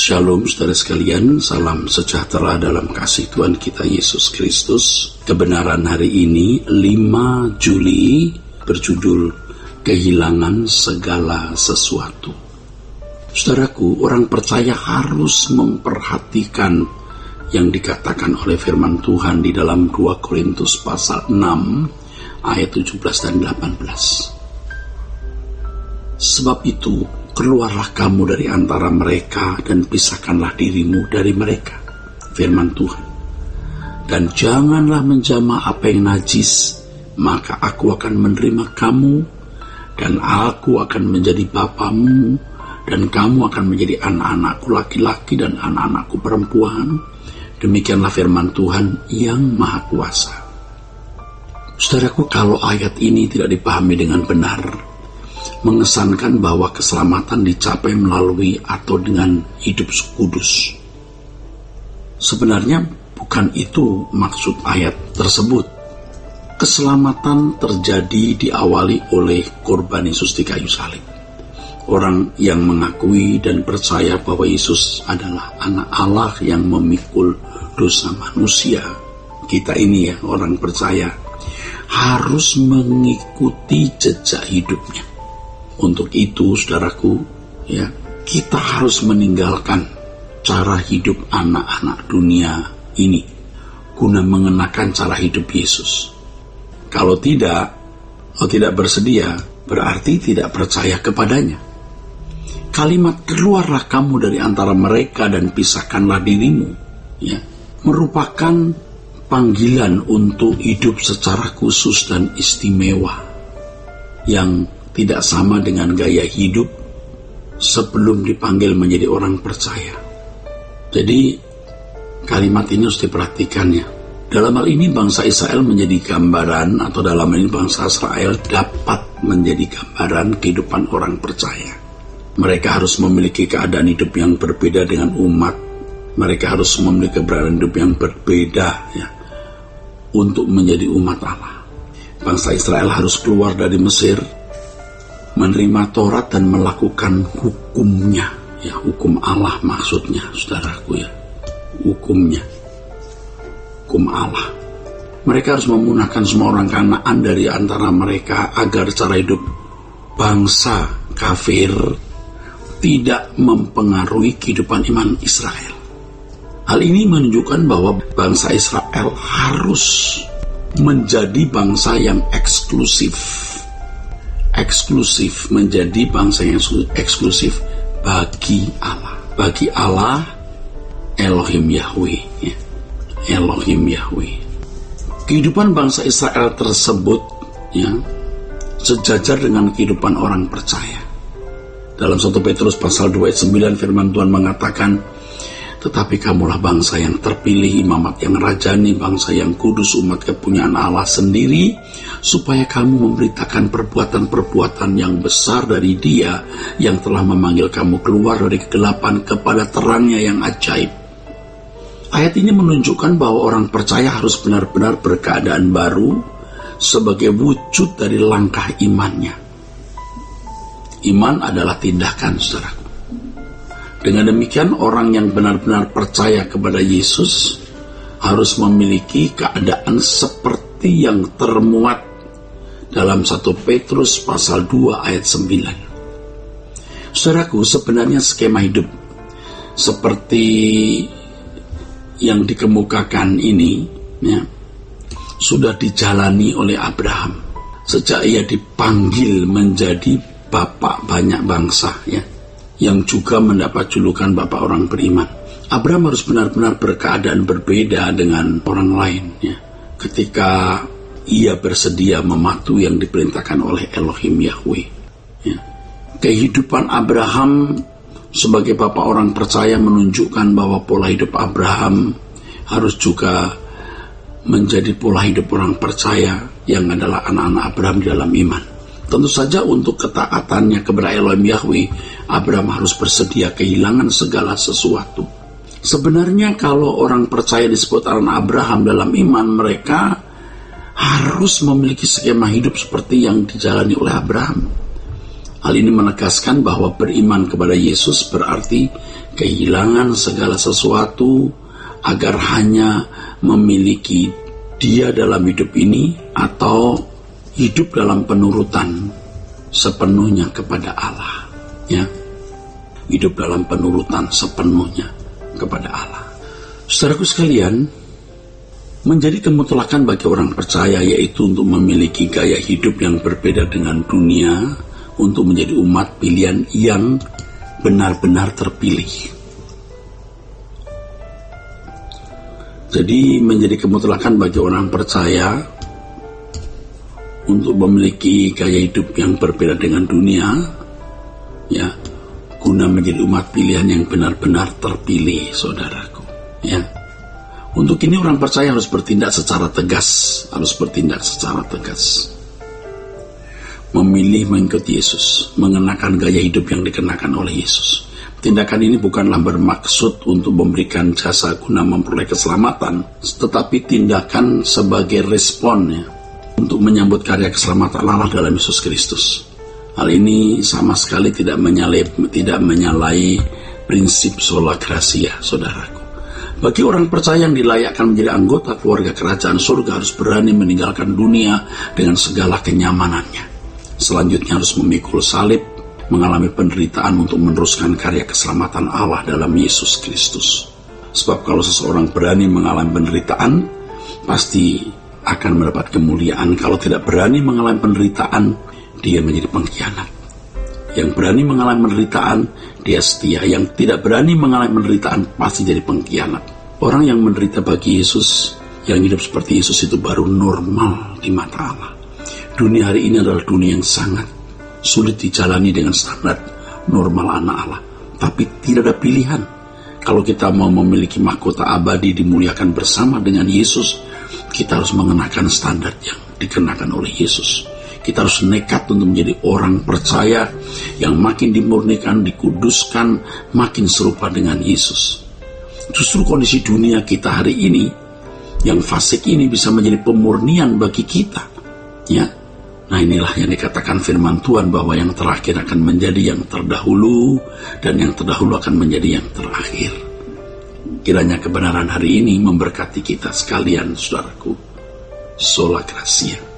Shalom saudara sekalian, salam sejahtera dalam kasih Tuhan kita Yesus Kristus. Kebenaran hari ini 5 Juli berjudul Kehilangan Segala Sesuatu. Saudaraku, orang percaya harus memperhatikan yang dikatakan oleh firman Tuhan di dalam 2 Korintus pasal 6 ayat 17 dan 18. Sebab itu, keluarlah kamu dari antara mereka dan pisahkanlah dirimu dari mereka, firman Tuhan. Dan janganlah menjamah apa yang najis, maka aku akan menerima kamu, dan aku akan menjadi bapamu, dan kamu akan menjadi anak-anakku laki-laki dan anak-anakku perempuan. Demikianlah firman Tuhan yang Maha Kuasa. Saudaraku, kalau ayat ini tidak dipahami dengan benar, mengesankan bahwa keselamatan dicapai melalui atau dengan hidup kudus. Sebenarnya bukan itu maksud ayat tersebut. Keselamatan terjadi diawali oleh korban Yesus di kayu salib. Orang yang mengakui dan percaya bahwa Yesus adalah anak Allah yang memikul dosa manusia. Kita ini ya, orang percaya, harus mengikuti jejak hidupnya. Untuk itu, saudaraku, ya, kita harus meninggalkan cara hidup anak-anak dunia ini guna mengenakan cara hidup Yesus. Kalau tidak bersedia, berarti tidak percaya kepadanya. Kalimat keluarlah kamu dari antara mereka dan pisahkanlah dirimu, ya, merupakan panggilan untuk hidup secara khusus dan istimewa yang tidak sama dengan gaya hidup sebelum dipanggil menjadi orang percaya. Jadi kalimat ini harus diperhatikan ya. Dalam hal ini bangsa Israel menjadi gambaran, atau dalam hal ini bangsa Israel dapat menjadi gambaran kehidupan orang percaya. Mereka harus memiliki keadaan hidup yang berbeda dengan umat. Mereka harus memiliki keberadaan hidup yang berbeda ya, untuk menjadi umat Allah. Bangsa Israel harus keluar dari Mesir, menerima Taurat dan melakukan hukumnya, ya, hukum Allah maksudnya, saudaraku ya, hukum Allah. Mereka harus memunahkan semua orang Kanaan dari antara mereka agar cara hidup bangsa kafir tidak mempengaruhi kehidupan iman Israel. Hal ini menunjukkan bahwa bangsa Israel harus menjadi bangsa yang eksklusif, menjadi bangsa yang eksklusif bagi Allah. Bagi Allah, Elohim Yahweh. Ya. Elohim Yahweh. Kehidupan bangsa Israel tersebut ya, sejajar dengan kehidupan orang percaya. Dalam 1 Petrus pasal 2 ayat 9 firman Tuhan mengatakan, tetapi kamulah bangsa yang terpilih, imamat yang rajani, bangsa yang kudus, umat kepunyaan Allah sendiri, supaya kamu memberitakan perbuatan-perbuatan yang besar dari Dia yang telah memanggil kamu keluar dari kegelapan kepada terangnya yang ajaib. Ayat ini menunjukkan bahwa orang percaya harus benar-benar berkeadaan baru sebagai wujud dari langkah imannya. Iman adalah tindakan, saudaraku. Dengan demikian, orang yang benar-benar percaya kepada Yesus harus memiliki keadaan seperti yang termuat dalam 1 Petrus pasal 2 ayat 9. Saudaraku, sebenarnya skema hidup seperti yang dikemukakan ini ya, sudah dijalani oleh Abraham sejak ia dipanggil menjadi bapak banyak bangsa ya, yang juga mendapat julukan bapak orang beriman. Abraham harus benar-benar berkeadaan berbeda dengan orang lain ya, ketika ia bersedia mematuhi yang diperintahkan oleh Elohim Yahweh ya. Kehidupan Abraham sebagai bapak orang percaya menunjukkan bahwa pola hidup Abraham harus juga menjadi pola hidup orang percaya yang adalah anak-anak Abraham di dalam iman. Tentu saja untuk ketaatannya kepada Elohim Yahweh, Abraham harus bersedia kehilangan segala sesuatu. Sebenarnya kalau orang percaya disebut anak Abraham dalam iman, mereka harus memiliki skema hidup seperti yang dijalani oleh Abraham. Hal ini menegaskan bahwa beriman kepada Yesus berarti kehilangan segala sesuatu agar hanya memiliki Dia dalam hidup ini, atau hidup dalam penurutan sepenuhnya kepada Allah. Ya, hidup dalam penurutan sepenuhnya kepada Allah. Saudaraku sekalian, menjadi kemutlakan bagi orang percaya yaitu untuk memiliki gaya hidup yang berbeda dengan dunia, untuk menjadi umat pilihan yang benar-benar terpilih. Jadi menjadi kemutlakan bagi orang percaya untuk memiliki gaya hidup yang berbeda dengan dunia, ya, guna menjadi umat pilihan yang benar-benar terpilih, saudaraku. Ya, untuk ini orang percaya harus bertindak secara tegas, memilih mengikuti Yesus, mengenakan gaya hidup yang dikenakan oleh Yesus. Tindakan ini bukanlah bermaksud untuk memberikan jasa guna memperoleh keselamatan, tetapi tindakan sebagai respon, ya, untuk menyambut karya keselamatan Allah dalam Yesus Kristus. Hal ini sama sekali tidak menyalahi prinsip sola gratia, saudaraku. Bagi orang percaya yang dilayakkan menjadi anggota keluarga kerajaan surga harus berani meninggalkan dunia dengan segala kenyamanannya. Selanjutnya harus memikul salib, mengalami penderitaan untuk meneruskan karya keselamatan Allah dalam Yesus Kristus. Sebab kalau seseorang berani mengalami penderitaan, pasti akan mendapat kemuliaan. Kalau tidak berani mengalami penderitaan, dia menjadi pengkhianat. Yang berani mengalami penderitaan, dia setia. Yang tidak berani mengalami penderitaan, pasti jadi pengkhianat. Orang yang menderita bagi Yesus, yang hidup seperti Yesus, itu baru normal di mata Allah. Dunia hari ini adalah dunia yang sangat sulit dijalani dengan standar normal anak Allah. Tapi tidak ada pilihan. Kalau kita mau memiliki mahkota abadi dimuliakan bersama dengan Yesus, kita harus mengenakan standar yang dikenakan oleh Yesus. Kita harus nekat untuk menjadi orang percaya yang makin dimurnikan, dikuduskan, makin serupa dengan Yesus. Justru kondisi dunia kita hari ini, yang fasik ini, bisa menjadi pemurnian bagi kita. Ya, nah inilah yang dikatakan firman Tuhan, bahwa yang terakhir akan menjadi yang terdahulu, dan yang terdahulu akan menjadi yang terakhir. Kiranya kebenaran hari ini memberkati kita sekalian, saudaraku. Sola Gratia.